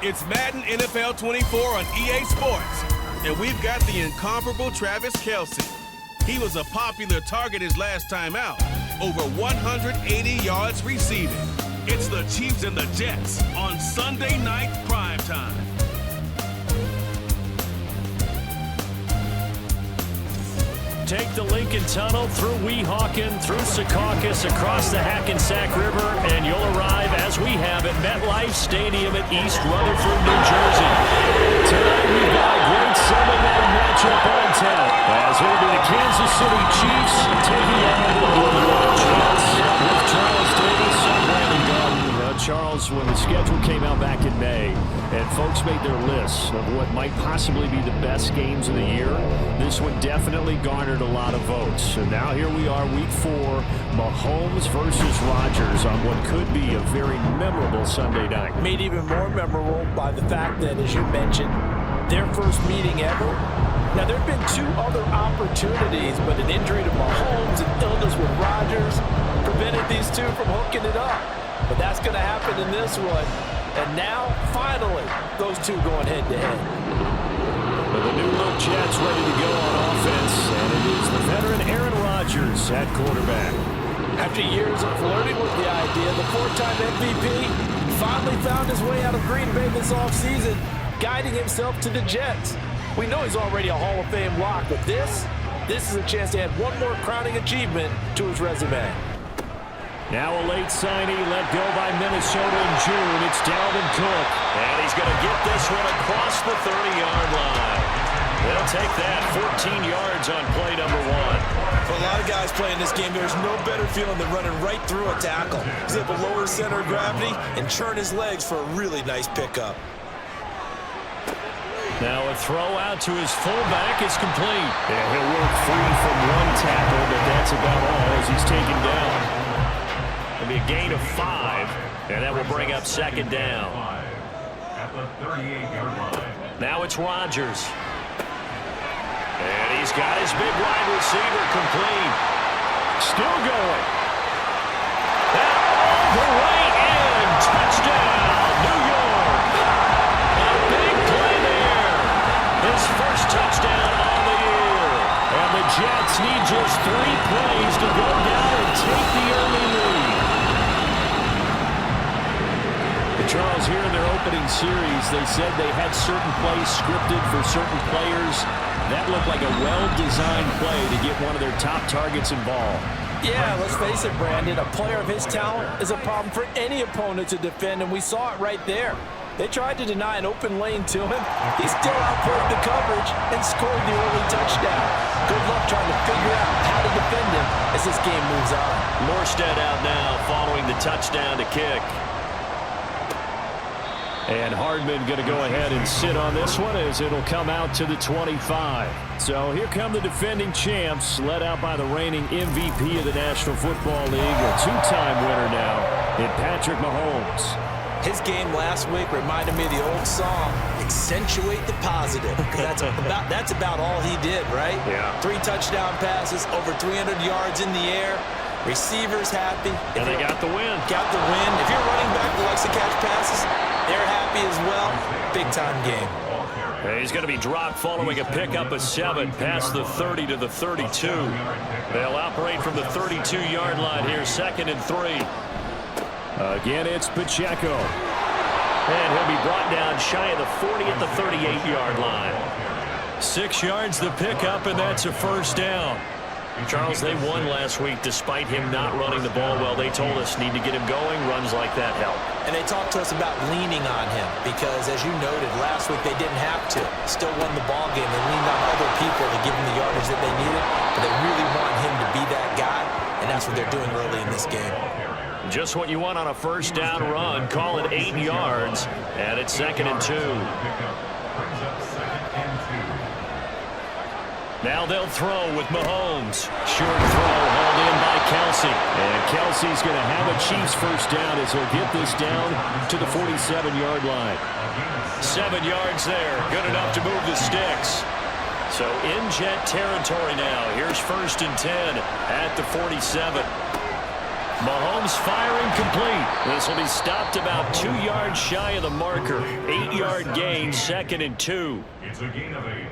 It's Madden NFL 24 on EA Sports, and we've got the incomparable Travis Kelce. He was a popular target his last time out, over 180 yards receiving. It's the Chiefs and the Jets on Sunday night primetime. Take the Lincoln Tunnel through Weehawken, through Secaucus, across the Hackensack River, and you'll arrive, as we have, at MetLife Stadium at East Rutherford, New Jersey. Tonight we've got a great Sunday night matchup on tap, as it'll be the Kansas City Chiefs taking on the New York Jets. With Charles Davis and Brandon Gordon. Charles, when the schedule came out back in May, and folks made their lists of what might possibly be the best games of the year, this one definitely garnered a lot of votes. So now here we are, week 4, Mahomes versus Rodgers on what could be a very memorable Sunday night. Made even more memorable by the fact that, as you mentioned, their first meeting ever. Now, there have been 2 other opportunities, but an injury to Mahomes and illness with Rodgers prevented these 2 from hooking it up. But that's going to happen in this one. And now, finally, those 2 going head-to-head. But the New York Jets ready to go on offense, and it is the veteran Aaron Rodgers at quarterback. After years of flirting with the idea, the 4-time MVP finally found his way out of Green Bay this offseason, guiding himself to the Jets. We know he's already a Hall of Fame lock, but this is a chance to add one more crowning achievement to his resume. Now a late signee let go by Minnesota in June. It's Dalvin Cook. And he's going to get this one across the 30-yard line. They'll take that 14 yards on play number 1. For a lot of guys playing this game, there's no better feeling than running right through a tackle. He's able to lower his center of gravity and churn his legs for a really nice pickup. Now a throw out to his fullback is complete. Yeah, he'll work free from one tackle, but that's about all as he's taken down. It'll be a gain of 5, and that will bring up second down. At the 38-yard line. Now it's Rodgers. And he's got his big wide receiver complete. Still going. And all the way in. Touchdown, New York. A big play there. His first touchdown on the year. And the Jets need just 3 plays to go down and take the early lead. Charles, here in their opening series, they said they had certain plays scripted for certain players. That looked like a well-designed play to get one of their top targets involved. Yeah, let's face it, Brandon. A player of his talent is a problem for any opponent to defend, and we saw it right there. They tried to deny an open lane to him. He still outplayed the coverage and scored the early touchdown. Good luck trying to figure out how to defend him as this game moves on. Morstead out now following the touchdown to kick. And Hardman going to go ahead and sit on this one as it'll come out to the 25. So here come the defending champs, led out by the reigning MVP of the National Football League, a 2-time winner now in Patrick Mahomes. His game last week reminded me of the old song, accentuate the positive, because that's about all he did, right? Yeah. 3 touchdown passes, over 300 yards in the air. Receivers happy. And they got the win. Got the win. If you're running back who likes to catch passes, they're happy as well. Big-time game. And he's going to be dropped following a pickup of 7 past the 30 to the 32. They'll operate from the 32-yard line here, 2nd and 3. Again, it's Pacheco. And he'll be brought down shy of the 40 at the 38-yard line. 6 yards the pickup, and that's a first down. Charles, they won last week despite him not running the ball well. They told us need to get him going. Runs like that help. And they talked to us about leaning on him because, as you noted, last week they didn't have to. Still won the ball game. They leaned on other people to give him the yardage that they needed. But they really want him to be that guy, and that's what they're doing early in this game. Just what you want on a first down run. Call it 8 yards, and it's 2nd and 2. Now they'll throw with Mahomes. Short throw hauled in by Kelce. And Kelce's going to have a Chiefs first down as he'll get this down to the 47-yard line. 7 yards there. Good enough to move the sticks. So in Jet territory now. Here's 1st and 10 at the 47. Mahomes firing complete. This will be stopped about 2 yards shy of the marker. 8-yard gain, 2nd and 2. It's a gain of 8.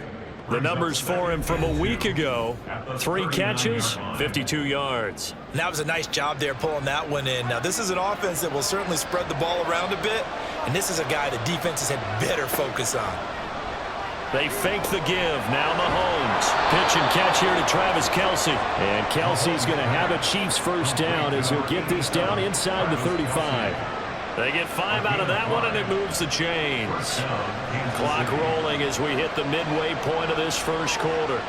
The numbers for him from a week ago: 3 catches, 52 yards. And that was a nice job there pulling that one in. Now, this is an offense that will certainly spread the ball around a bit, and this is a guy the defenses had better focus on. They fake the give. Now Mahomes. Pitch and catch here to Travis Kelce. And Kelce's going to have a Chiefs first down as he'll get this down inside the 35. They get 5 out of that one, and it moves the chains. Clock rolling as we hit the midway point of this first quarter.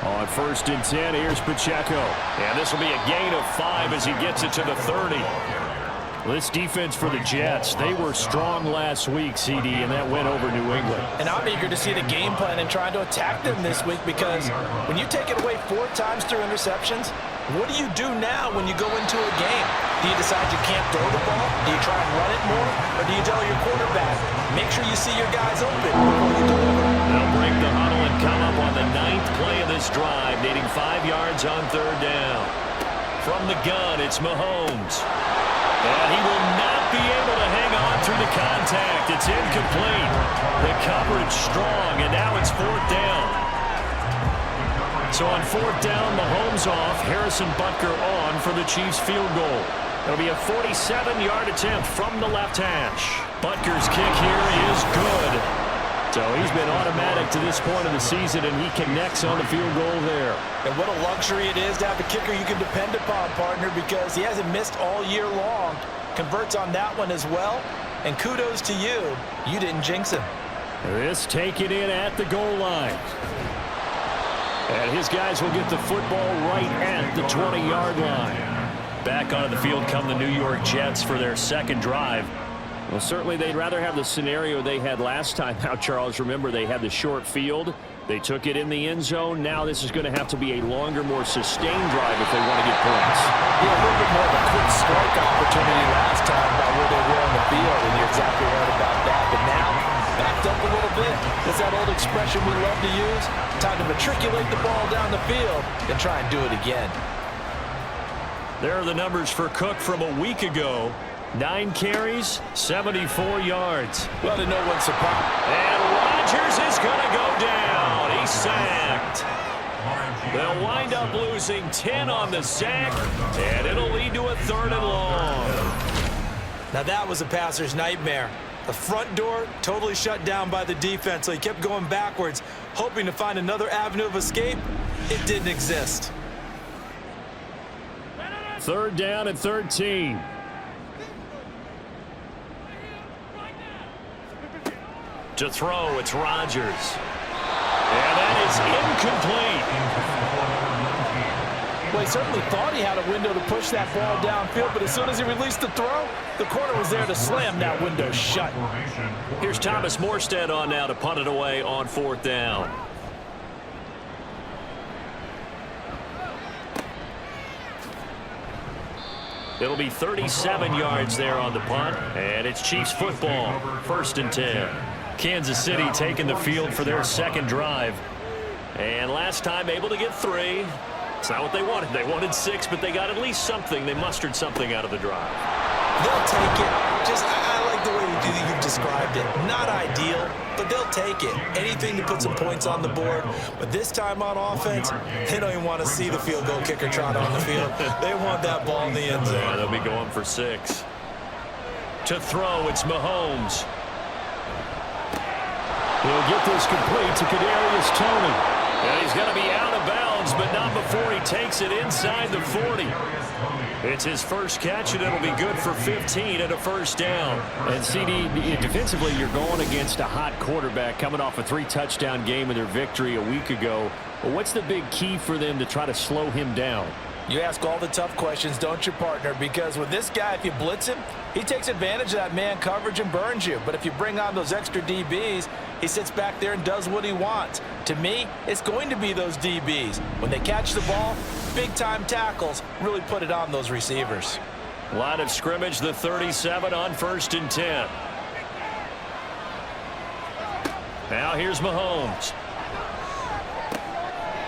On 1st and 10, here's Pacheco. And this will be a gain of 5 as he gets it to the 30. This defense for the Jets, they were strong last week, CD, and that went over New England. And I'm eager to see the game plan and trying to attack them this week, because when you take it away 4 times through interceptions, what do you do now when you go into a game? Do you decide you can't throw the ball? Do you try and run it more? Or do you tell your quarterback, make sure you see your guys open before you deliver? They'll break the huddle and come up on the 9th play of this drive, needing 5 yards on 3rd down. From the gun, it's Mahomes. And he will not be able to hang on through the contact. It's incomplete. The coverage strong, and now it's 4th down. So on 4th down, Mahomes off, Harrison Butker on for the Chiefs field goal. It'll be a 47-yard attempt from the left hash. Butker's kick here is good. So he's been automatic to this point of the season, and he connects on the field goal there. And what a luxury it is to have a kicker you can depend upon, partner, because he hasn't missed all year long. Converts on that one as well. And kudos to you. You didn't jinx him. This taken in at the goal line. And his guys will get the football right at the 20-yard line. Back onto the field come the New York Jets for their 2nd drive. Well, certainly they'd rather have the scenario they had last time out, Charles. Remember, they had the short field. They took it in the end zone. Now this is going to have to be a longer, more sustained drive if they want to get points. Yeah, a little bit more of a quick strike opportunity last time by where they were on the field, and you're exactly right about that. But now, backed up a little bit. That's that old expression we love to use. Time to matriculate the ball down the field and try and do it again. There are the numbers for Cook from a week ago. 9 carries, 74 yards. Well, to no one's surprise. And Rodgers is going to go down. He's sacked. They'll wind up losing 10 on the sack, and it'll lead to a 3rd and long. Now that was a passer's nightmare. The front door totally shut down by the defense, so he kept going backwards, hoping to find another avenue of escape. It didn't exist. 3rd down and 13. To throw, it's Rodgers. And that is incomplete. Well, he certainly thought he had a window to push that ball downfield, but as soon as he released the throw, the corner was there to slam that window shut. Here's Thomas Morstead on now to punt it away on 4th down. It'll be 37 yards there on the punt, and it's Chiefs football, 1st and 10. Kansas City taking the field for their 2nd drive. And last time able to get 3. It's not what they wanted. They wanted 6, but they got at least something. They mustered something out of the drive. They'll take it. I like the way you've described it. Not ideal, but they'll take it. Anything to put some points on the board. But this time on offense, they don't even want to see the field goal kicker trot on the field. They want that ball in the end zone. Yeah, they'll be going for 6. To throw, it's Mahomes. He'll get this complete to Kadarius Toney. And he's going to be out of bounds, but not before he takes it inside the 40. It's his first catch, and it'll be good for 15 and a 1st down. And, CD, defensively, you're going against a hot quarterback coming off a 3-touchdown game in their victory a week ago. Well, what's the big key for them to try to slow him down? You ask all the tough questions, don't you, partner? Because with this guy, if you blitz him, he takes advantage of that man coverage and burns you. But if you bring on those extra DBs, he sits back there and does what he wants. To me, it's going to be those DBs. When they catch the ball, big-time tackles really put it on those receivers. Line of scrimmage, the 37 on 1st and 10. Now here's Mahomes.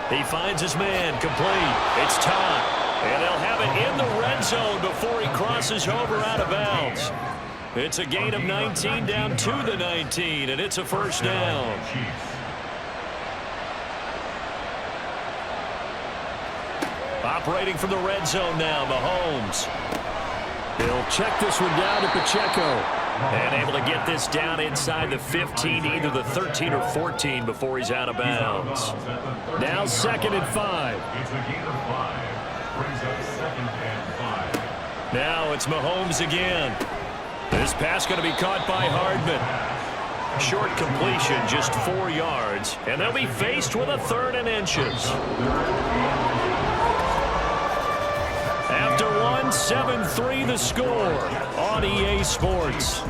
He finds his man complete. It's Todd. And they'll have it in the red zone before he crosses over out of bounds. It's a gain of 19 down to the 19, and it's a first down. Operating from the red zone now, Mahomes. He'll check this one down to Pacheco. And able to get this down inside the 15, either the 13 or 14 before he's out of bounds. Now 2nd and 5. It's a gain of 5. Brings up 2nd and 5. Now it's Mahomes again. This pass going to be caught by Hardman. Short completion, just 4 yards. And they'll be faced with a 3rd and inches. After 1, 7-3 the score on EA Sports.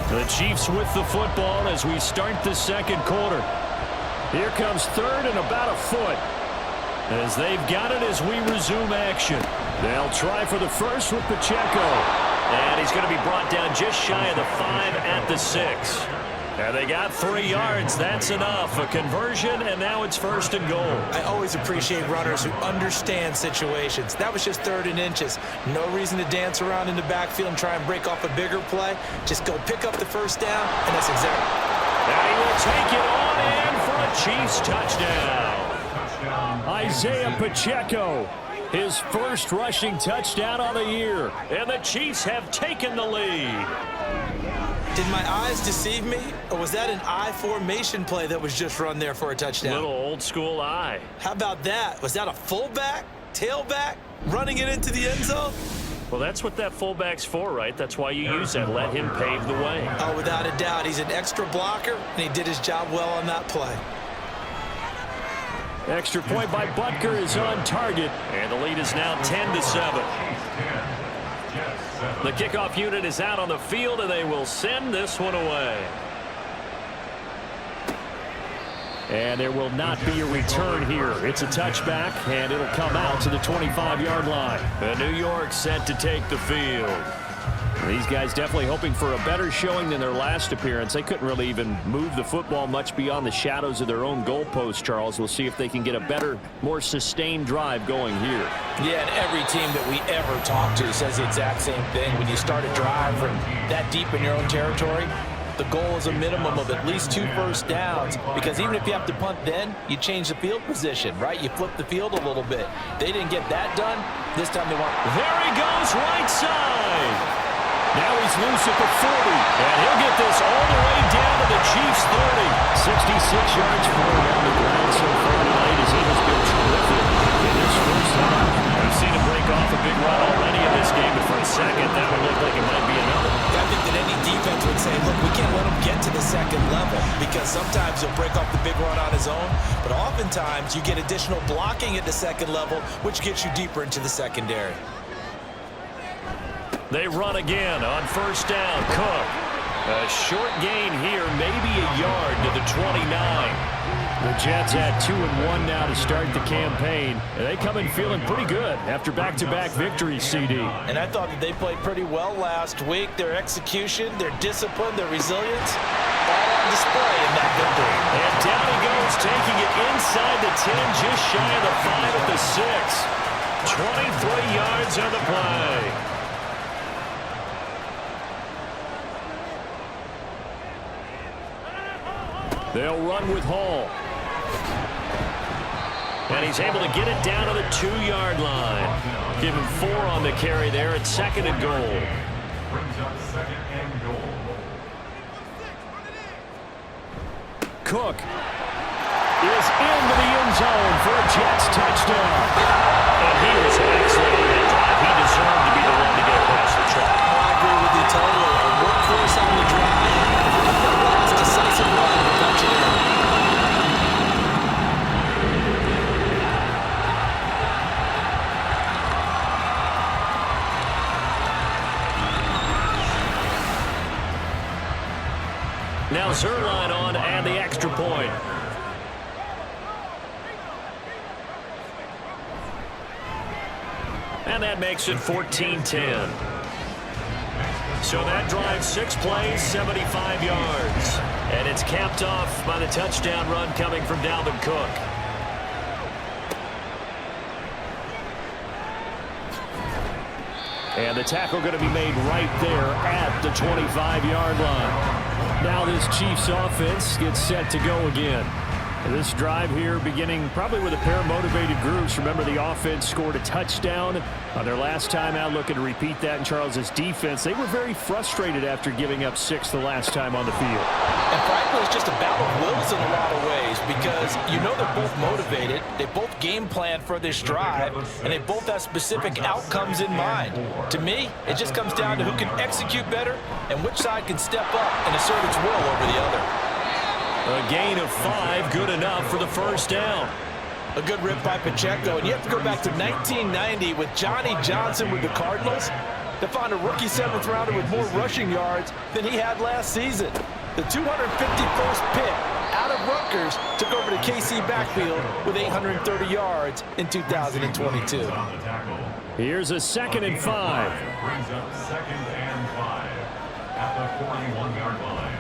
The Chiefs with the football as we start the second quarter. Here comes 3rd and about a foot. As they've got it as we resume action. They'll try for the first with Pacheco. And he's going to be brought down just shy of the 5 at the 6. And they got 3 yards. That's enough. A conversion, and now it's 1st and goal. I always appreciate runners who understand situations. That was just 3rd and inches. No reason to dance around in the backfield and try and break off a bigger play. Just go pick up the first down, and that's exactly. And he will take it on in for a Chiefs touchdown. Isaiah Pacheco, his first rushing touchdown on the year. And the Chiefs have taken the lead. Did my eyes deceive me, or was that an I formation play that was just run there for a touchdown? Little old school eye. How about that? Was that a fullback, tailback, running it into the end zone? Well, that's what that fullback's for, right? That's why you use that. Let him pave the way. Oh, without a doubt. He's an extra blocker, and he did his job well on that play. Extra point by Butker is on target, and the lead is now 10-7. The kickoff unit is out on the field, and they will send this one away. And there will not be a return here. It's a touchback, and it'll come out to the 25-yard line. And New York set to take the field. These guys definitely hoping for a better showing than their last appearance. They couldn't really even move the football much beyond the shadows of their own goalpost, Charles. We'll see if they can get a better, more sustained drive going here. Yeah, and every team that we ever talk to says the exact same thing. When you start a drive from that deep in your own territory, the goal is a minimum of at least 2 first downs, because even if you have to punt then, you change the field position, right? You flip the field a little bit. They didn't get that done. This time they want. There he goes, right side. Now he's loose at the 40, and he'll get this all the way down to the Chiefs' 30. 66 yards for him on the ground so far tonight, as he has been terrific in his first half. We've seen him break off a big run already in this game, but for a second, that would look like it might be another. I think that any defense would say, look, we can't let him get to the second level, because sometimes he'll break off the big run on his own, but oftentimes you get additional blocking at the second level, which gets you deeper into the secondary. They run again on first down. Cook. A short gain here, maybe a yard to the 29. The Jets had 2-1 now to start the campaign, and they come in feeling pretty good after back-to-back victories, CD. And I thought that they played pretty well last week. Their execution, their discipline, their resilience, all on display in that victory. And down he goes, taking it inside the 10, just shy of the 5 at the 6. 23 yards on the play. They'll run with Hall. And he's able to get it down to the 2-yard line. Give him 4 on the carry there at 2nd and goal. Brings up 2nd and goal. Cook is into the end zone for a Jets touchdown. And he was excellent on that drive. He deserved to be the one to get across the track. I agree with you totally. A workhorse on the drive. Last decisive run to punch it in. Now Zerline on and the extra point. And that makes it 14-10. So that drive, 6 plays, 75 yards. And it's capped off by the touchdown run coming from Dalvin Cook. And the tackle going to be made right there at the 25-yard line. Now this Chiefs offense gets set to go again. This drive here beginning probably with a pair of motivated groups. Remember, the offense scored a touchdown on their last time out, looking to repeat that in Charles's defense. They were very frustrated after giving up 6 the last time on the field. And frankly, it's just a battle of wills in a lot of ways because you know they're both motivated. They both game plan for this drive, and they both have specific outcomes in mind. To me, it just comes down to who can execute better and which side can step up and assert its will over the other. A gain of 5, good enough for the first down. A good rip by Pacheco, and you have to go back to 1990 with Johnny Johnson with the Cardinals to find a rookie 7th rounder with more rushing yards than he had last season. The 251st pick out of Rutgers took over the KC backfield with 830 yards in 2022. Here's a 2nd and 5. Brings up 2nd and 5 at the 41-yard line.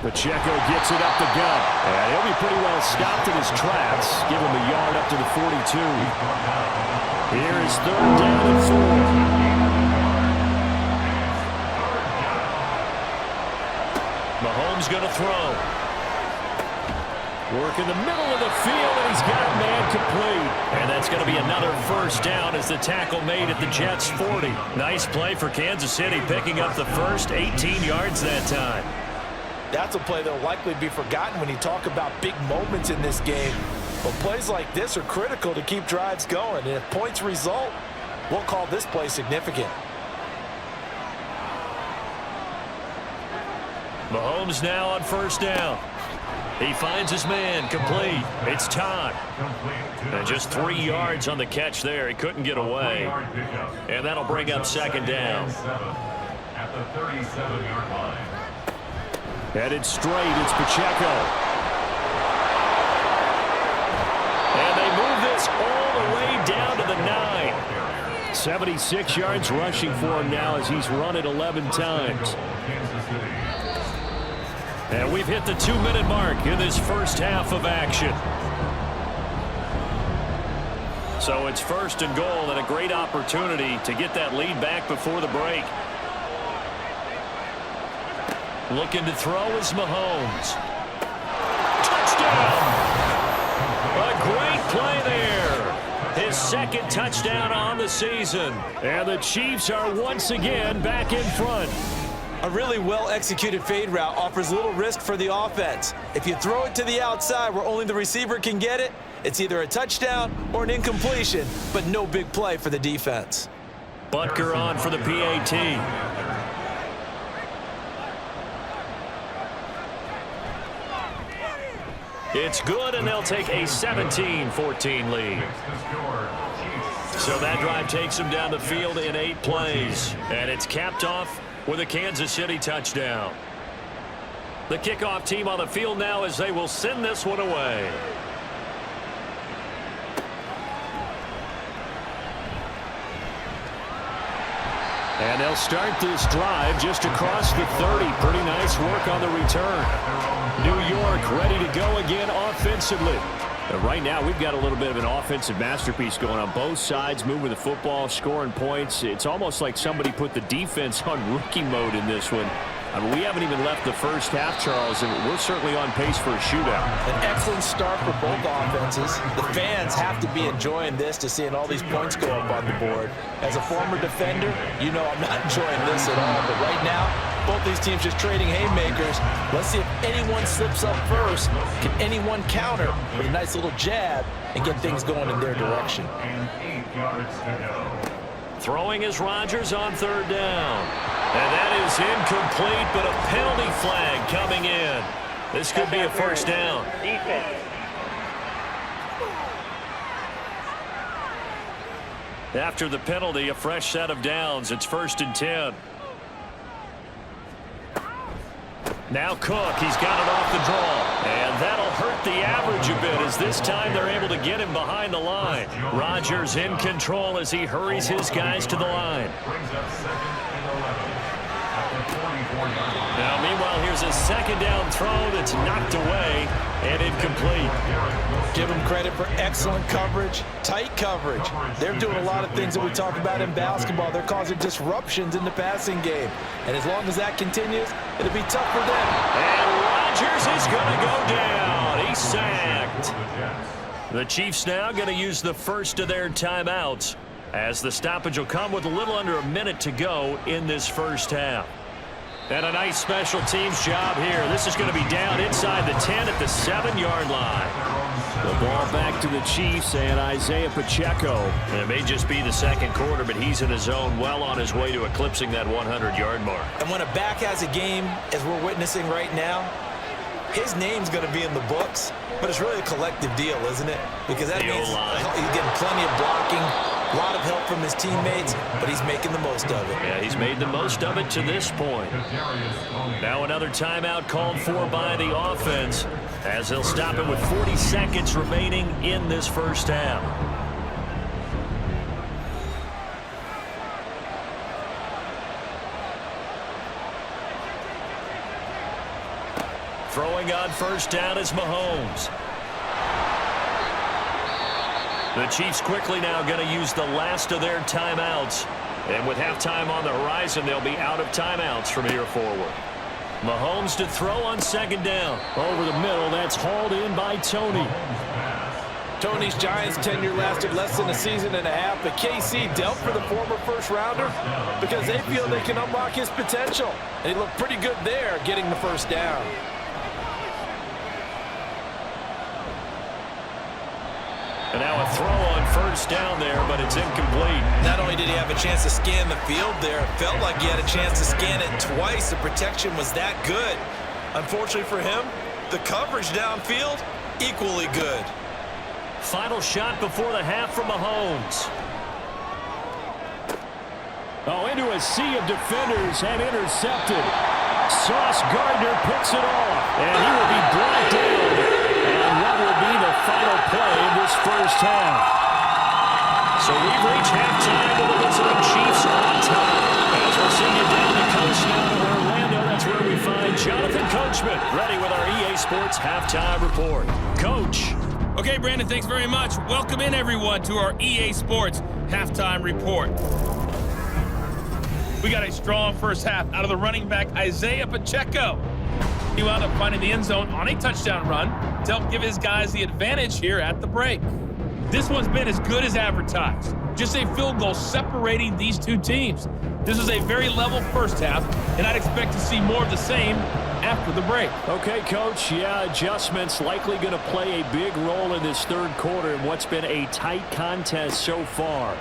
Pacheco gets it up the gut, and he'll be pretty well stopped in his tracks. Give him a yard up to the 42. Here is 3rd down and 4. Mahomes going to throw. Work in the middle of the field, and he's got a man complete. And that's going to be another first down as the tackle made at the Jets' 40. Nice play for Kansas City, picking up the first 18 yards that time. That's a play that will likely be forgotten when you talk about big moments in this game. But plays like this are critical to keep drives going. And if points result, we'll call this play significant. Mahomes now on first down. He finds his man, complete. It's Todd. And just 3 yards on the catch there. He couldn't get away. And that'll bring up 2nd down. At the 37-yard line. Headed straight, it's Pacheco. And they move this all the way down to the 9. 76 yards rushing for him now as he's run it 11 times. And we've hit the 2-minute mark in this first half of action. So it's 1st and goal and a great opportunity to get that lead back before the break. Looking to throw is Mahomes. Touchdown! A great play there. His 2nd touchdown on the season. And the Chiefs are once again back in front. A really well-executed fade route offers little risk for the offense. If you throw it to the outside where only the receiver can get it, it's either a touchdown or an incompletion, but no big play for the defense. Butker on for the PAT. It's good, and they'll take a 17-14 lead. So that drive takes them down the field in 8 plays. And it's capped off with a Kansas City touchdown. The kickoff team on the field now as they will send this one away. And they'll start this drive just across the 30. Pretty nice work on the return. New York ready to go again offensively. Right now, we've got a little bit of an offensive masterpiece going on both sides, moving the football, scoring points. It's almost like somebody put the defense on rookie mode in this one. I mean, we haven't even left the first half, Charles, and we're certainly on pace for a shootout. An excellent start for both offenses. The fans have to be enjoying this to seeing all these points go up on the board. As a former defender, you know I'm not enjoying this at all. But right now, both these teams just trading haymakers. Let's see if anyone slips up first. Can anyone counter with a nice little jab and get things going in their direction? And 8 yards to go. Throwing is Rodgers on 3rd down. And that is incomplete, but a penalty flag coming in. This could be a first down. After the penalty, a fresh set of downs. It's 1st and 10. Now Cook, he's got it off the draw. And that'll hurt the average a bit as this time they're able to get him behind the line. Rodgers in control as he hurries his guys to the line. Brings up 2nd and 11 at the 44-yard line. Now, meanwhile, here's a second down throw that's knocked away and incomplete. Give them credit for excellent coverage, tight coverage. They're doing a lot of things that we talk about in basketball. They're causing disruptions in the passing game. And as long as that continues, it'll be tough for them. And Rodgers is going to go down. He's sacked. The Chiefs now going to use the first of their timeouts, as the stoppage will come with a little under a minute to go in this first half. And a nice special teams job here. This is going to be down inside the 10 at the 7-yard line. The ball back to the Chiefs and Isaiah Pacheco. And it may just be the second quarter, but he's in his zone, well on his way to eclipsing that 100-yard mark. And when a back has a game, as we're witnessing right now, his name's going to be in the books, but it's really a collective deal, isn't it? Because that means he's getting plenty of blocking, a lot of help from his teammates, but he's making the most of it. Yeah, he's made the most of it to this point. Now another timeout called for by the offense, as they'll stop it with 40 seconds remaining in this first half. Throwing on first down is Mahomes. The Chiefs quickly now going to use the last of their timeouts. And with halftime on the horizon, they'll be out of timeouts from here forward. Mahomes to throw on second down. Over the middle, that's hauled in by Tony. Tony's Giants' tenure lasted less than a season and a half, but KC dealt for the former first-rounder because they feel they can unlock his potential. And he looked pretty good there getting the first down. And now a throw on first down there, but it's incomplete. Not only did he have a chance to scan the field there, it felt like he had a chance to scan it twice. The protection was that good. Unfortunately for him, the coverage downfield, equally good. Final shot before the half from Mahomes. Oh, into a sea of defenders and intercepted. Sauce Gardner picks it off, and he will be brought down. And what will be the final play in this first half? So we've reached halftime with the visiting Chiefs on top. As we'll see you down the coast now to Orlando, that's where we find Jonathan Coachman, ready with our EA Sports Halftime Report. Coach. Okay, Brandon, thanks very much. Welcome in, everyone, to our EA Sports Halftime Report. We got a strong first half out of the running back, Isaiah Pacheco. He wound up finding the end zone on a touchdown run to help give his guys the advantage here at the break. This one's been as good as advertised. Just a field goal separating these two teams. This was a very level first half, and I'd expect to see more of the same after the break. Okay, Coach, yeah, adjustments likely going to play a big role in this third quarter in what's been a tight contest so far.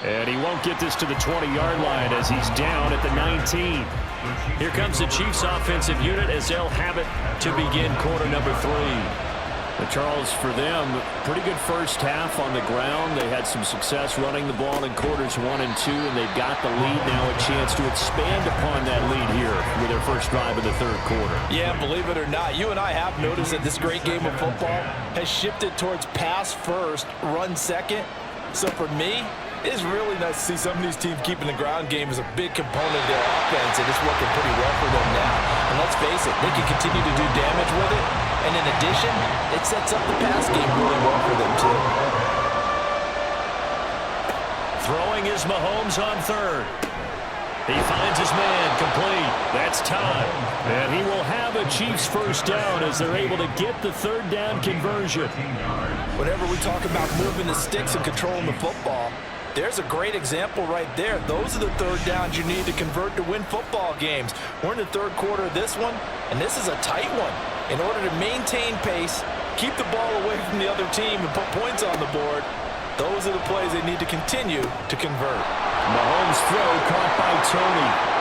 And he won't get this to the 20-yard line as he's down at the 19. Here comes the Chiefs offensive unit as they'll have it to begin quarter number 3. But Charles, for them, pretty good first half on the ground. They had some success running the ball in quarters 1 and 2, and they've got the lead now, a chance to expand upon that lead here with their first drive of the third quarter. Yeah, believe it or not, you and I have noticed that this great game of football has shifted towards pass first, run second. So for me, it is really nice to see some of these teams keeping the ground game as a big component of their offense, and it's working pretty well for them now. And let's face it, they can continue to do damage with it, and in addition, it sets up the pass game really well for them too. Throwing is Mahomes on third. He finds his man, complete. That's time. And he will have a Chiefs first down as they're able to get the third down conversion. Whenever we talk about moving the sticks and controlling the football, there's a great example right there. Those are the third downs you need to convert to win football games. We're in the third quarter of this one, and this is a tight one. In order to maintain pace, keep the ball away from the other team, and put points on the board, those are the plays they need to continue to convert. Mahomes' throw caught by Tony.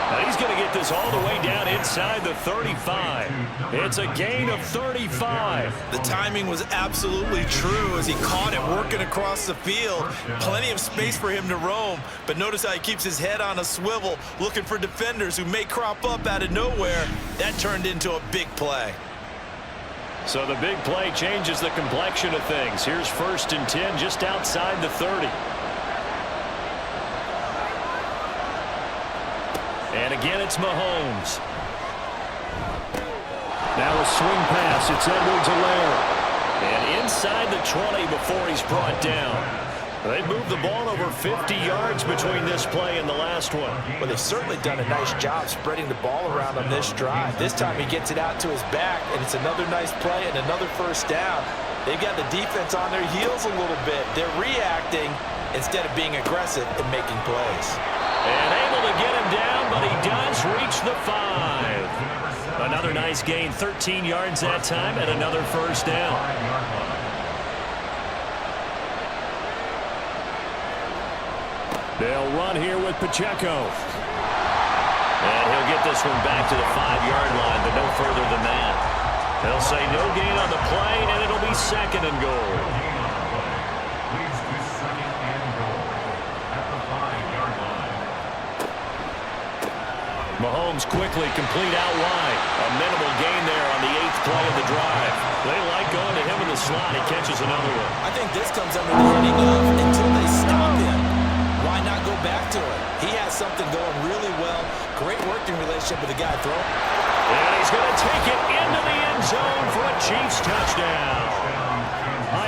Now he's going to get this all the way down inside the 35. It's a gain of 35. The timing was absolutely true as he caught it working across the field. Plenty of space for him to roam, but notice how he keeps his head on a swivel, looking for defenders who may crop up out of nowhere. That turned into a big play. So the big play changes the complexion of things. Here's 1st and 10 just outside the 30. And again, it's Mahomes. Now a swing pass. It's Edwards-Helaire. And inside the 20 before he's brought down. They've moved the ball over 50 yards between this play and the last one. Well, they've certainly done a nice job spreading the ball around on this drive. This time he gets it out to his back, and it's another nice play and another first down. They've got the defense on their heels a little bit. They're reacting instead of being aggressive and making plays. And able to get him down, but he does reach the 5. Another nice gain, 13 yards that time, and another first down. They'll run here with Pacheco. And he'll get this one back to the 5-yard line, but no further than that. They'll say no gain on the play, and it'll be second and goal. Leads to second and goal at the 5-yard line. Mahomes quickly complete out wide. A minimal gain there on the 8th play of the drive. They like going to him in the slot. He catches another one. I think this comes under the heading of until they stop him. Why not go back to it? He has something going really well. Great working relationship with the guy throwing. And he's going to take it into the end zone for a Chiefs touchdown.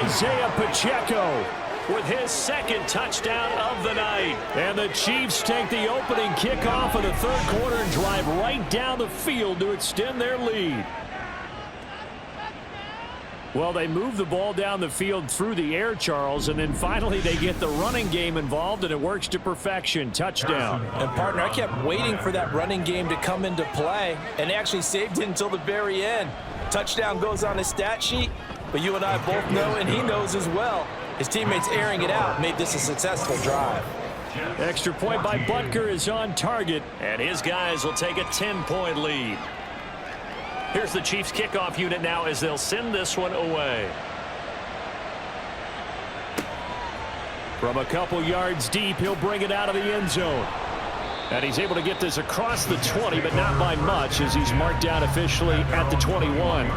Isaiah Pacheco with his second touchdown of the night. And the Chiefs take the opening kickoff of the third quarter and drive right down the field to extend their lead. Well, they move the ball down the field through the air, Charles, and then finally they get the running game involved, and it works to perfection. Touchdown. And, partner, I kept waiting for that running game to come into play, and actually saved it until the very end. Touchdown goes on his stat sheet, but you and I both know, and he knows as well, his teammates airing it out made this a successful drive. Extra point by Butker is on target, and his guys will take a 10-point lead. Here's the Chiefs kickoff unit now as they'll send this one away. From a couple yards deep, he'll bring it out of the end zone. And he's able to get this across the 20, but not by much as he's marked down officially at the 21.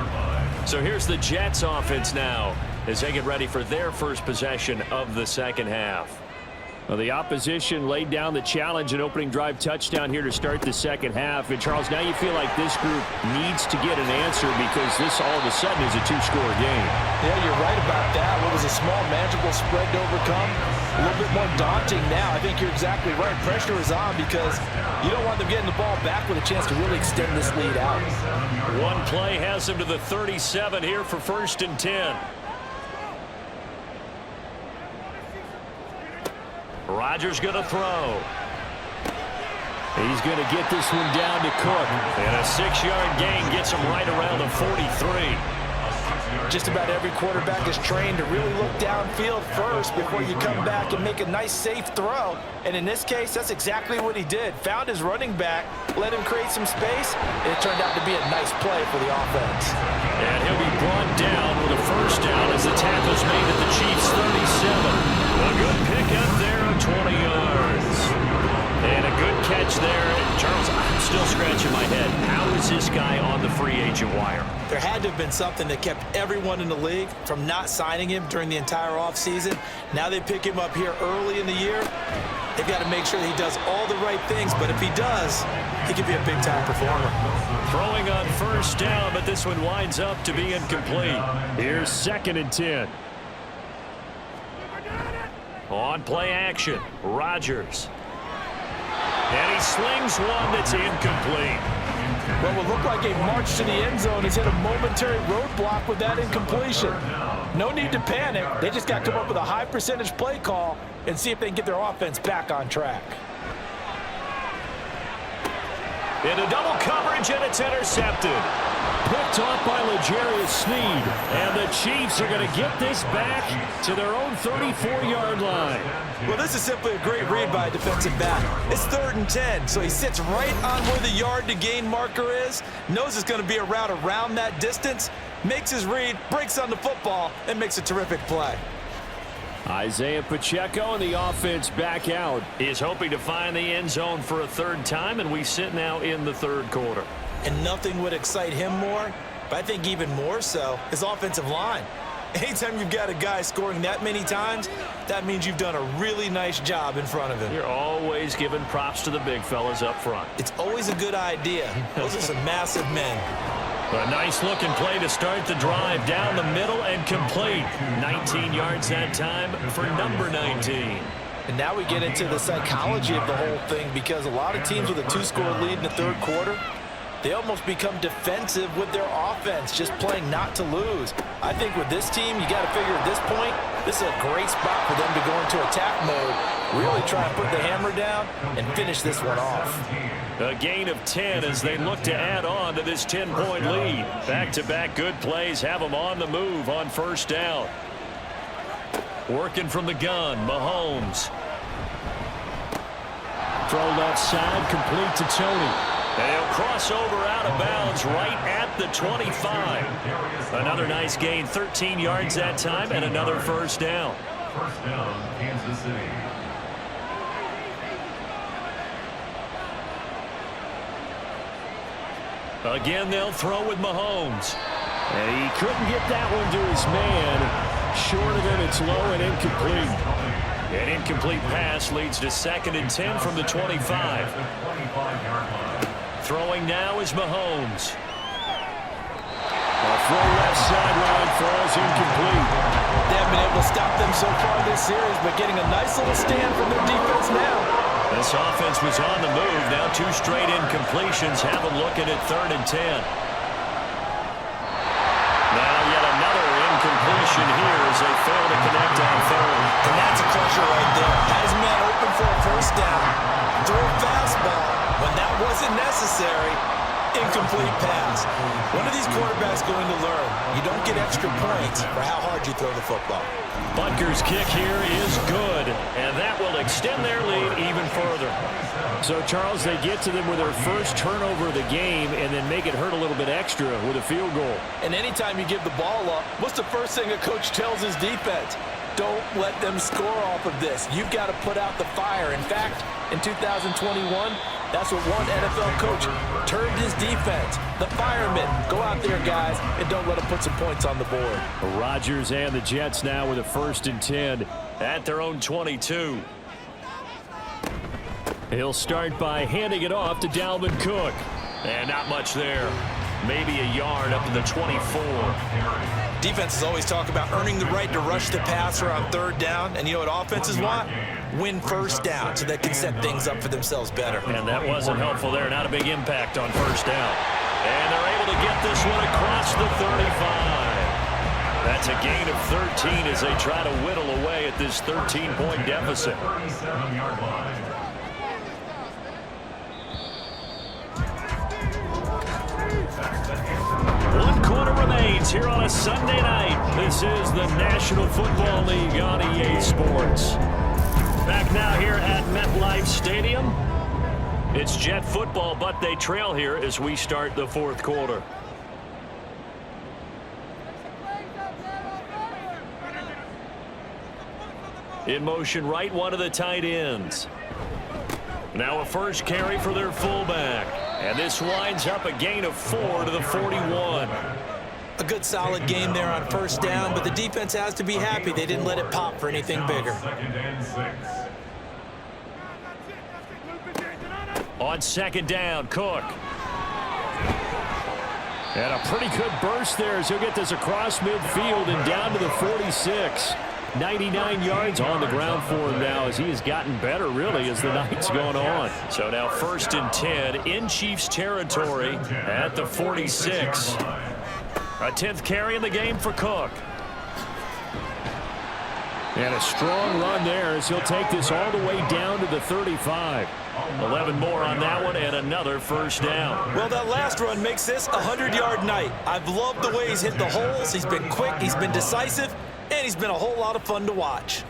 So here's the Jets offense now as they get ready for their first possession of the second half. Well, the opposition laid down the challenge and opening drive touchdown here to start the second half. And, Charles, now you feel like this group needs to get an answer because this all of a sudden is a two-score game. Yeah, you're right about that. What was a small, manageable spread to overcome, a little bit more daunting now. I think you're exactly right. Pressure is on because you don't want them getting the ball back with a chance to really extend this lead out. One play has them to the 37 here for 1st and 10. Rodgers going to throw. He's going to get this one down to Cook. And a 6-yard gain gets him right around the 43. Just about every quarterback is trained to really look downfield first before you come back and make a nice, safe throw. And in this case, that's exactly what he did. Found his running back, let him create some space, and it turned out to be a nice play for the offense. And he'll be brought down with a first down as the tackle's made at the Chiefs' 37. A good pickup there of 20 yards. And a good catch there. And Charles, I'm still scratching my head. How is this guy on the free agent wire? There had to have been something that kept everyone in the league from not signing him during the entire offseason. Now they pick him up here early in the year. They've got to make sure that he does all the right things. But if he does, he could be a big-time performer. Throwing on first down, but this one winds up to be incomplete. Here's 2nd and 10. On play action, Rodgers. And he slings one that's incomplete. What will look like a march to the end zone has hit a momentary roadblock with that incompletion. No need to panic. They just got to come up with a high percentage play call and see if they can get their offense back on track. Into double coverage, and it's intercepted. Picked off by L'Jarius Sneed. And the Chiefs are going to get this back to their own 34-yard line. Well, this is simply a great read by a defensive back. It's 3rd and 10, so he sits right on where the yard-to-gain marker is, knows it's going to be a route around that distance, makes his read, breaks on the football, and makes a terrific play. Isaiah Pacheco and the offense back out. He is hoping to find the end zone for a 3rd time, and we sit now in the 3rd quarter. And nothing would excite him more, but I think even more so, his offensive line. Anytime you've got a guy scoring that many times, that means you've done a really nice job in front of him. You're always giving props to the big fellas up front. It's always a good idea. Those are some massive men. A nice-looking play to start the drive down the middle and complete. 19 yards that time for number 19. And now we get into the psychology of the whole thing, because a lot of teams with a 2-score lead in the third quarter, they almost become defensive with their offense, just playing not to lose. I think with this team, you got to figure at this point, this is a great spot for them to go into attack mode, really try and put the hammer down and finish this one off. A gain of 10 as they look to add on to this 10-point lead. Back-to-back good plays have them on the move on first down. Working from the gun, Mahomes. Throw left side, complete to Tony. And he'll cross over out of bounds right at the 25. Another nice gain, 13 yards that time, and another first down. First down, Kansas City. Again, they'll throw with Mahomes. And he couldn't get that one to his man. Short of it, it's low and incomplete. An incomplete pass leads to 2nd and 10 from the 25. Throwing now is Mahomes. A throw left sideline falls incomplete. They haven't been able to stop them so far this series, but getting a nice little stand from their defense now. This offense was on the move. Now 2 straight incompletions have them looking at 3rd and 10. Now yet another incompletion here as they fail to connect on 3rd. And that's a crusher right there. Had his man open for a first down. Throw a fastball when that wasn't necessary. Incomplete pass. When are these quarterbacks going to learn? You don't get extra points for how hard you throw the football. Butker's kick here is good, and that will extend their lead even further. So, Charles, they get to them with their first turnover of the game and then make it hurt a little bit extra with a field goal. And anytime you give the ball up, what's the first thing a coach tells his defense? Don't let them score off of this. You've got to put out the fire. In fact, in 2021, that's what one NFL coach termed his defense. The firemen. Go out there, guys, and don't let them put some points on the board. Rodgers and the Jets now with a 1st and 10 at their own 22. He'll start by handing it off to Dalvin Cook. And not much there. Maybe a yard up to the 24. Defenses always talk about earning the right to rush the passer on 3rd down. And you know what offenses want? Win first down so they can set things up for themselves better. And that wasn't helpful there. Not a big impact on first down. And they're able to get this one across the 35. That's a gain of 13 as they try to whittle away at this 13-point deficit. 37-yard line. One quarter remains here on a Sunday night. This is the National Football League on EA Sports. Back now here at MetLife Stadium. It's Jet football, but they trail here as we start the 4th quarter. In motion right, one of the tight ends. Now a first carry for their fullback. And this winds up a gain of 4 to the 41. A good solid game there on first down, but the defense has to be happy they didn't let it pop for anything bigger. 2nd and 6. On 2nd down, Cook. And a pretty good burst there as he'll get this across midfield and down to the 46. 99 yards on the ground for him now as he has gotten better, really, as the night's gone on. So now 1st and 10 in Chiefs territory at the 46. A 10th carry in the game for Cook. And a strong run there as he'll take this all the way down to the 35. 11 more on that one and another first down. Well, that last run makes this a 100-yard night. I've loved the way he's hit the holes. He's been quick, he's been decisive, and he's been a whole lot of fun to watch.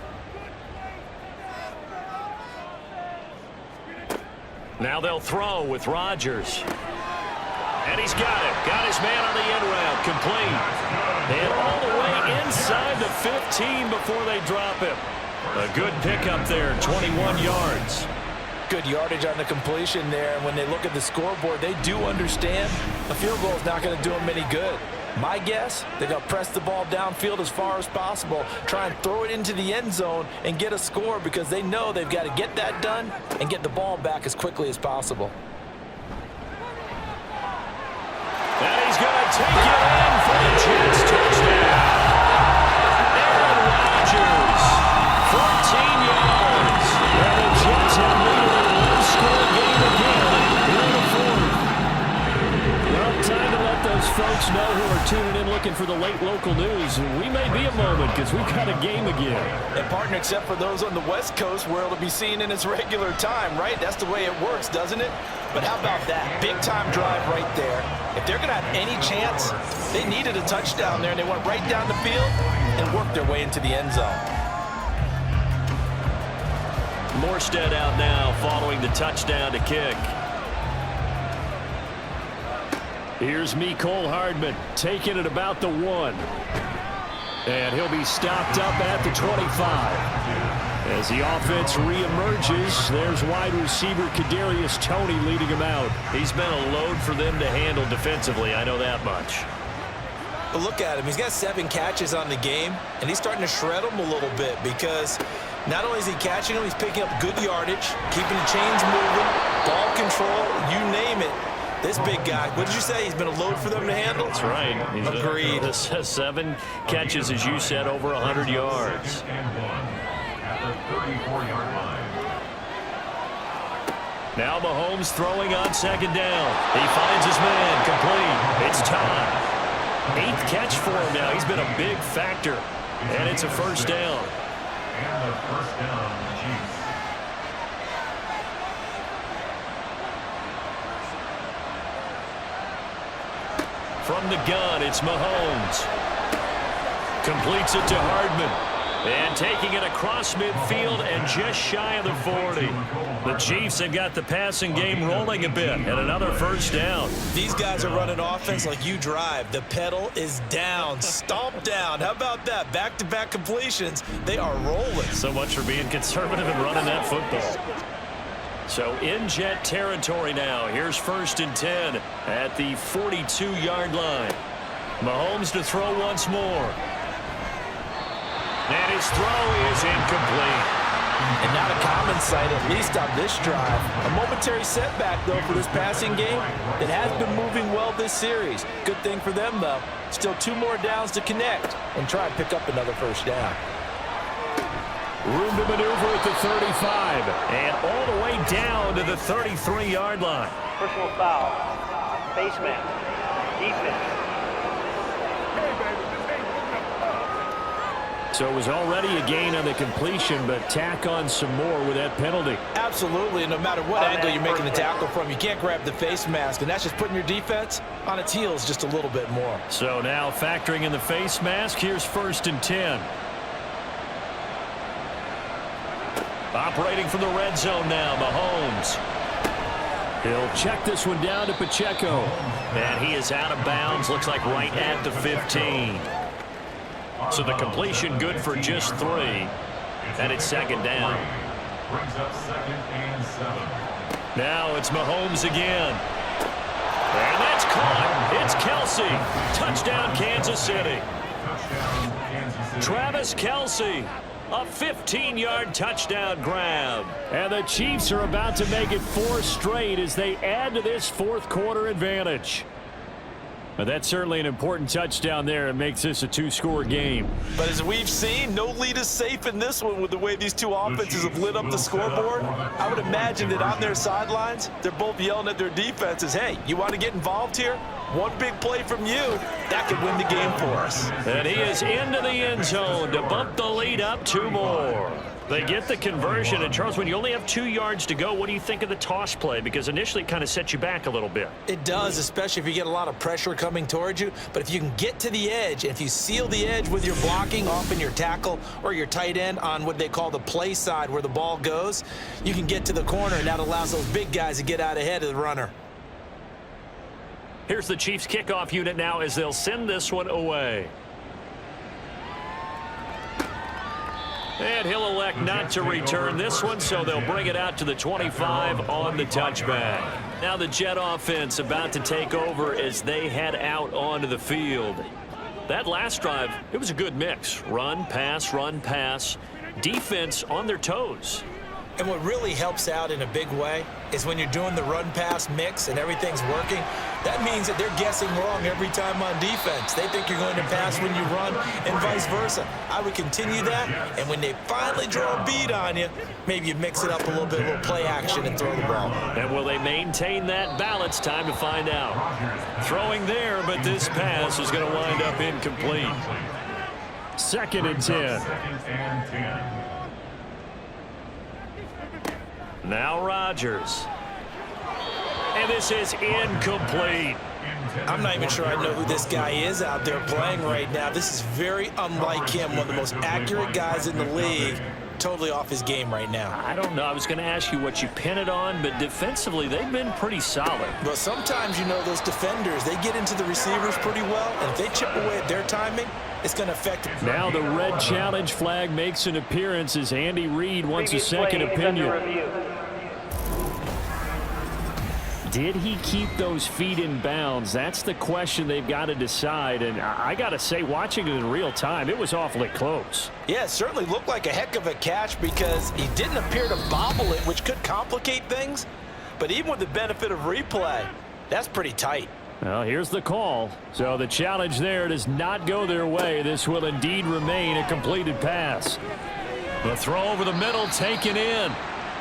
Now they'll throw with Rodgers. And he's got it. Got his man on the end route. Complete. And all the way inside the 15 before they drop him. A good pickup there, 21 yards. Good yardage on the completion there. And when they look at the scoreboard, they do understand a field goal is not going to do them any good. My guess, they're going to press the ball downfield as far as possible, try and throw it into the end zone and get a score because they know they've got to get that done and get the ball back as quickly as possible. And he's going to take it in for the Jets touchdown. Aaron Rodgers, 14 yards. And the Jets have made it a low-score game again in the fourth. Well, time to let those folks know who are tuning in looking for the late local news. We may be a moment because we've got a game again. And partner, except for those on the West Coast where it'll be seen in its regular time, right? That's the way it works, doesn't it? But how about that? Big-time drive right there. If they're going to have any chance, they needed a touchdown there, and they went right down the field and worked their way into the end zone. Morstead out now following the touchdown to kick. Here's Mecole Hardman taking it about the 1. And he'll be stopped up at the 25. As the offense reemerges, there's wide receiver Kadarius Toney leading him out. He's been a load for them to handle defensively, I know that much. But look at him. He's got 7 catches on the game, and he's starting to shred them a little bit because not only is he catching them, he's picking up good yardage, keeping the chains moving, ball control, you name it. This big guy, what did you say? He's been a load for them to handle? That's right. He's agreed. 7 catches, as you said, over 100 yards. Now Mahomes throwing on second down. He finds his man, complete. It's time. 8th catch for him now. He's been a big factor. And it's a first down. And the first down, Chiefs. From the gun, it's Mahomes. Completes it to Hardman. And taking it across midfield and just shy of the 40. The Chiefs have got the passing game rolling a bit and another first down. These guys are running offense like you drive. The pedal is down, stomp down. How about that? Back-to-back completions. They are rolling. So much for being conservative and running that football. So in Jet territory now. Here's 1st and 10 at the 42-yard line. Mahomes to throw once more. And his throw is incomplete. And not a common sight, at least on this drive. A momentary setback, though, for this passing game that has been moving well this series. Good thing for them, though. Still 2 more downs to connect and try and pick up another first down. Room to maneuver at the 35. And all the way down to the 33-yard line. Personal foul. Face mask. Defense. So it was already a gain on the completion, but tack on some more with that penalty. Absolutely, and no matter what angle you're making the tackle from, you can't grab the face mask, and that's just putting your defense on its heels just a little bit more. So now factoring in the face mask, here's 1st and 10. Operating from the red zone now, Mahomes. He'll check this one down to Pacheco. And he is out of bounds, looks like right at the 15. So the completion good for just 3. And it's 2nd down. Brings up 2nd and 7. Now it's Mahomes again. And that's caught. It's Kelsey. Touchdown, Kansas City. Touchdown, Kansas City. Travis Kelsey. A 15-yard touchdown grab. And the Chiefs are about to make it 4 straight as they add to this 4th quarter advantage. But that's certainly an important touchdown there. It makes this a 2-score game. But as we've seen, no lead is safe in this one with the way these two offenses have lit up the scoreboard. I would imagine that on their sidelines, they're both yelling at their defenses, hey, you want to get involved here? One big play from you, that could win the game for us. And he is into the end zone to bump the lead up 2 more. They get the conversion. And, Charles, when you only have 2 yards to go, what do you think of the toss play? Because initially it kind of sets you back a little bit. It does, especially if you get a lot of pressure coming towards you. But if you can get to the edge, if you seal the edge with your blocking, often your tackle or your tight end on what they call the play side where the ball goes, you can get to the corner, and that allows those big guys to get out ahead of the runner. Here's the Chiefs kickoff unit now as they'll send this one away. And he'll elect not to return this one, so they'll bring it out to the 25 on the touchback. Now the Jet offense about to take over as they head out onto the field. That last drive, it was a good mix. Run, pass, defense on their toes. And what really helps out in a big way is when you're doing the run-pass mix and everything's working, that means that they're guessing wrong every time on defense. They think you're going to pass when you run and vice versa. I would continue that, and when they finally draw a beat on you, maybe you mix it up a little bit, a little play action and throw the ball. And will they maintain that balance? Time to find out. Throwing there, but this pass is going to wind up incomplete. 2nd and 10. Now Rodgers. And this is incomplete. I'm not even sure I know who this guy is out there playing right now. This is very unlike him, one of the most accurate guys in the league. Totally off his game right now. I don't know. I was going to ask you what you pin it on, but defensively, they've been pretty solid. Well, sometimes, you know, those defenders, they get into the receivers pretty well, and if they chip away at their timing, it's going to affect them. Now the red challenge flag makes an appearance as Andy Reid wants a second opinion. Did he keep those feet in bounds? That's the question they've got to decide. And I got to say, watching it in real time, it was awfully close. Yeah, it certainly looked like a heck of a catch because he didn't appear to bobble it, which could complicate things. But even with the benefit of replay, that's pretty tight. Well, here's the call. So the challenge there does not go their way. This will indeed remain a completed pass. The throw over the middle taken in.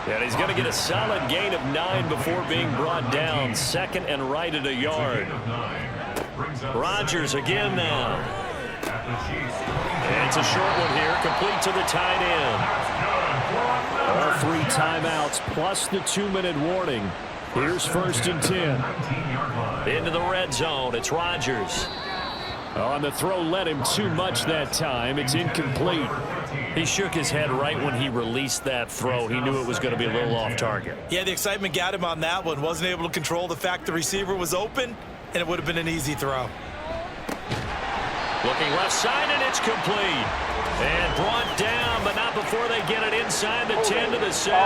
And he's going to get a solid gain of 9 before being brought down. 2nd and right at a yard. Rodgers again now. And it's a short one here, complete to the tight end. All 3 timeouts plus the 2-minute warning. Here's 1st and 10. Into the red zone. It's Rodgers. On the throw led him too much that time. It's incomplete. He shook his head right when he released that throw. He knew it was going to be a little off target. Yeah, the excitement got him on that one. Wasn't able to control the fact the receiver was open, and it would have been an easy throw. Looking left side, and it's complete. And brought down, but not before they get it inside the 10 to the 7.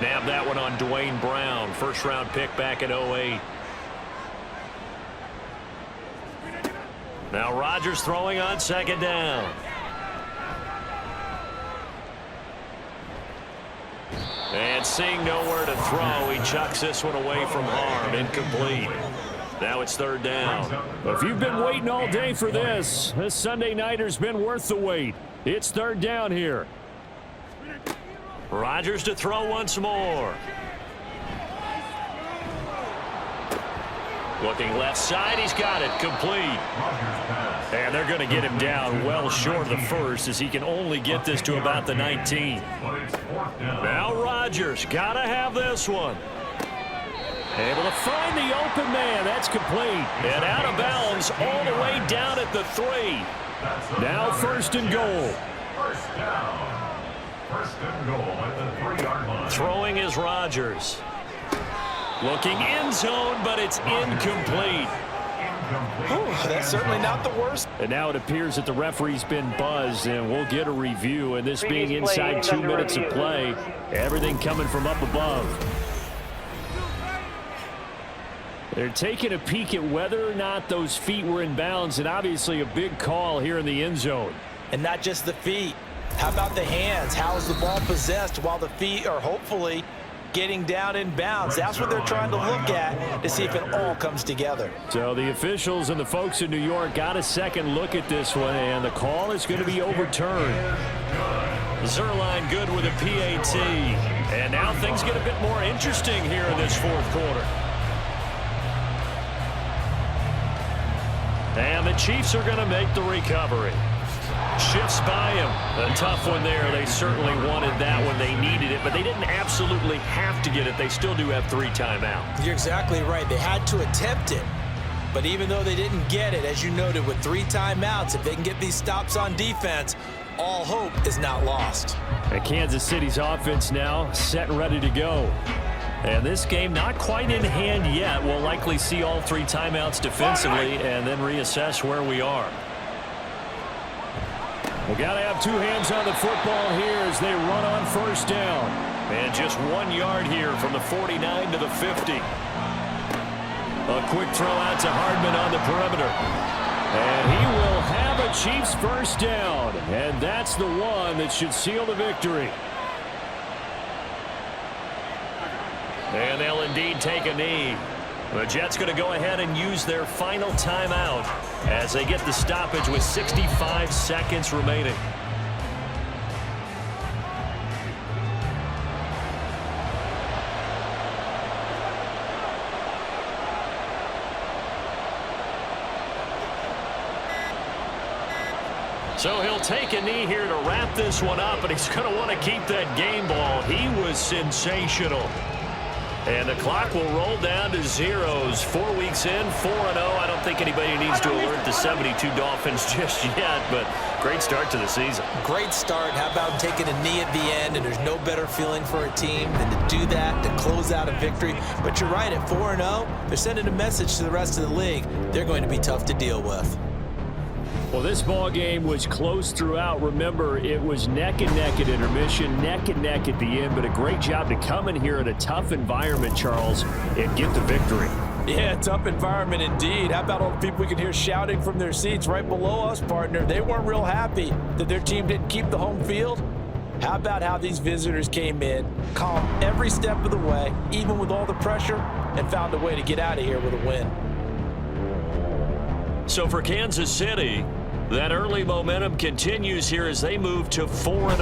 Nabbed that one on Dwayne Brown, first-round pick back in 2008. Now Rodgers throwing on 2nd down. And seeing nowhere to throw, he chucks this one away from harm, incomplete. Now it's 3rd down. If you've been waiting all day for this Sunday nighter's been worth the wait. It's 3rd down here. Rodgers to throw once more. Looking left side, he's got it, complete. And they're going to get him down well short of the first as he can only get this to about the 19. Now Rodgers, got to have this one. Able to find the open man, that's complete. And out of bounds all the way down at the 3. Now 1st and goal. First down. 1st and goal at the 3-yard line. Throwing is Rodgers. Looking end zone, but it's incomplete. That's certainly not the worst. And now it appears that the referee's been buzzed, and we'll get a review. And this being inside 2 minutes of play, everything coming from up above. They're taking a peek at whether or not those feet were in bounds, and obviously a big call here in the end zone. And not just the feet. How about the hands? How is the ball possessed while the feet are hopefully getting down in bounds? That's what they're trying to look at to see if it all comes together. So the officials and the folks in New York got a second look at this one, and the call is going to be overturned. Zerline good with a PAT. And now things get a bit more interesting here in this 4th quarter. And the Chiefs are going to make the recovery. Shifts by him. A tough one there. They certainly wanted that one. They needed it, but they didn't absolutely have to get it. They still do have 3 timeouts. You're exactly right. They had to attempt it. But even though they didn't get it, as you noted, with 3 timeouts, if they can get these stops on defense, all hope is not lost. And Kansas City's offense now set and ready to go. And this game not quite in hand yet. We'll likely see all 3 timeouts defensively and then reassess where we are. They got to have two hands on the football here as they run on first down. And just 1 yard here from the 49 to the 50. A quick throw out to Hardman on the perimeter. And he will have a Chiefs first down. And that's the one that should seal the victory. And they'll indeed take a knee. The Jets going to go ahead and use their final timeout as they get the stoppage with 65 seconds remaining. So he'll take a knee here to wrap this one up, and he's going to want to keep that game ball. He was sensational. And the clock will roll down to zeros. 4 weeks in, 4-0. I don't think anybody needs to alert the 72 Dolphins just yet, but great start to the season. Great start. How about taking a knee at the end? And there's no better feeling for a team than to do that, to close out a victory. But you're right, at 4-0, they're sending a message to the rest of the league. They're going to be tough to deal with. Well, this ball game was close throughout. Remember, it was neck and neck at intermission, neck and neck at the end, but a great job to come in here in a tough environment, Charles, and get the victory. Yeah, tough environment indeed. How about all the people we can hear shouting from their seats right below us, partner? They weren't real happy that their team didn't keep the home field. How about how these visitors came in, calm every step of the way, even with all the pressure, and found a way to get out of here with a win. So for Kansas City, that early momentum continues here as they move to 4-0.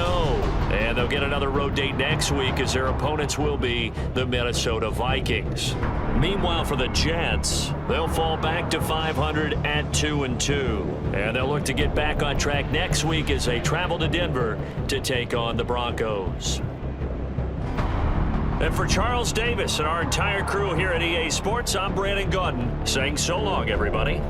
And they'll get another road date next week as their opponents will be the Minnesota Vikings. Meanwhile, for the Jets, they'll fall back to 500 at 2-2. And they'll look to get back on track next week as they travel to Denver to take on the Broncos. And for Charles Davis and our entire crew here at EA Sports, I'm Brandon Gaudin saying so long, everybody.